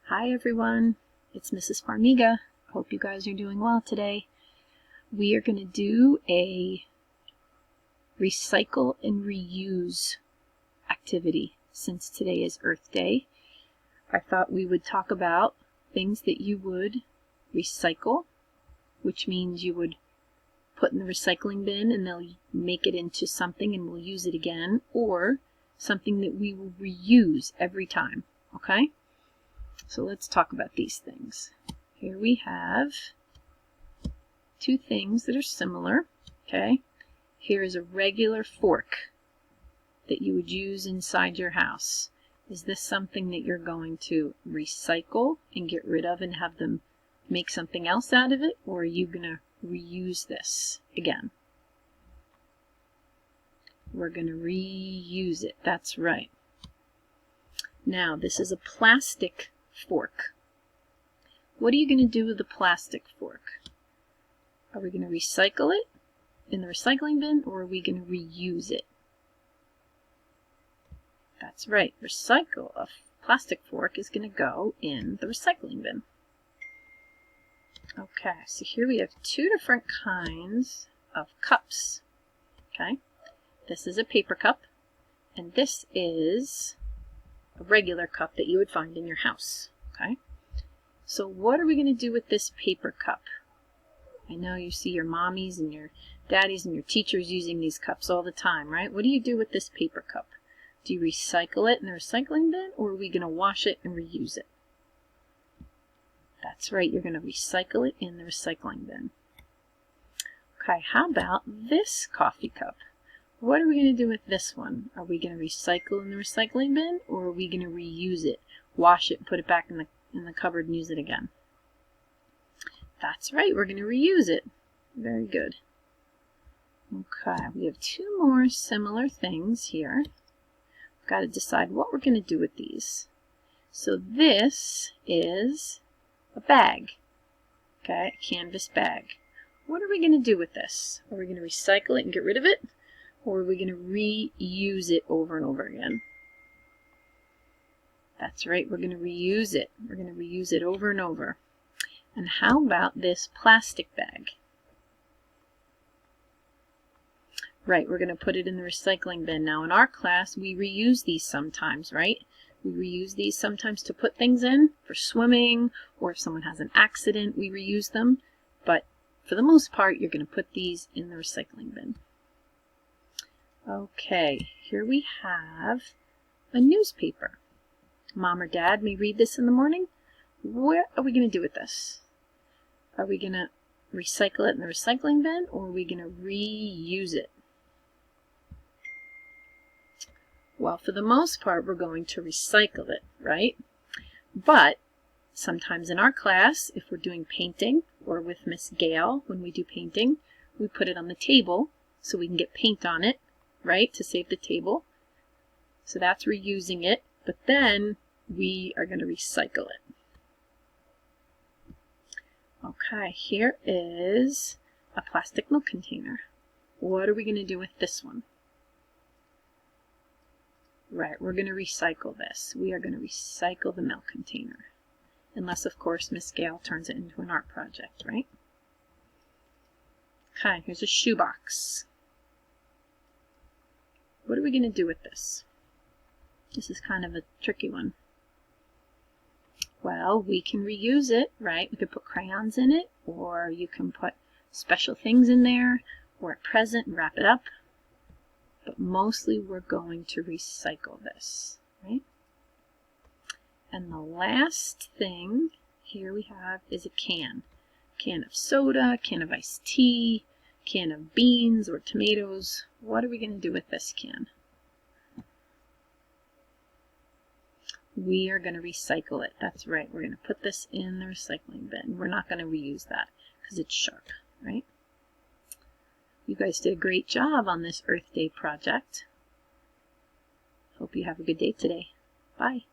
Hi everyone, it's Mrs. Farmiga. Hope you guys are doing well today. We are going to do a recycle and reuse activity since today is Earth Day. I thought we would talk about things that you would recycle, which means you would put in the recycling bin and they'll make it into something and we'll use it again, or something that we will reuse every time, okay? So let's talk about these things. Here we have two things that are similar, okay? Here is a regular fork that you would use inside your house. Is this something that you're going to recycle and get rid of and have them make something else out of it, or are you going to reuse this again? We're going to reuse it. That's right. Now, this is a plastic fork. What are you going to do with the plastic fork? Are we going to recycle it in the recycling bin, or are we going to reuse it? That's right. Recycle. A plastic fork is going to go in the recycling bin. Okay, so here we have two different kinds of cups. Okay, this is a paper cup, and this is a regular cup that you would find in your house. Okay, so what are we going to do with this paper cup? I know you see your mommies and your daddies and your teachers using these cups all the time, right? What do you do with this paper cup? Do you recycle it in the recycling bin, or are we going to wash it and reuse it? That's right, you're going to recycle it in the recycling bin. Okay, how about this coffee cup? What are we going to do with this one? Are we going to recycle in the recycling bin, or are we going to reuse it, wash it, put it back in the cupboard and use it again? That's right, we're going to reuse it. Very good. Okay, we have two more similar things here. We've got to decide what we're going to do with these. So this is a bag, okay, a canvas bag. What are we going to do with this? Are we going to recycle it and get rid of it, or are we going to reuse it over and over again? That's right, we're going to reuse it. We're going to reuse it over and over. And how about this plastic bag? Right, we're going to put it in the recycling bin. Now in our class, we reuse these sometimes, right? We reuse these sometimes to put things in for swimming, or if someone has an accident, we reuse them. But for the most part, you're going to put these in the recycling bin. Okay, here we have a newspaper. Mom or Dad may read this in the morning. What are we going to do with this? Are we going to recycle it in the recycling bin, or are we going to reuse it? Well, for the most part, we're going to recycle it, right? But sometimes in our class, if we're doing painting, or with Miss Gail, when we do painting, we put it on the table so we can get paint on it, right, to save the table. So that's reusing it, but then we are going to recycle it. Okay, here is a plastic milk container. What are we going to do with this one? Right, we're going to recycle this. We are going to recycle the milk container. Unless, of course, Miss Gail turns it into an art project, right? Okay, here's a shoebox. What are we going to do with this? This is kind of a tricky one. Well, we can reuse it, right? We could put crayons in it, or you can put special things in there, or a present and wrap it up. But mostly we're going to recycle this, right? And the last thing here we have is a can. Can of soda, can of iced tea, can of beans or tomatoes. What are we going to do with this can? We are going to recycle it. That's right. We're going to put this in the recycling bin. We're not going to reuse that because it's sharp, right? You guys did a great job on this Earth Day project. Hope you have a good day today. Bye.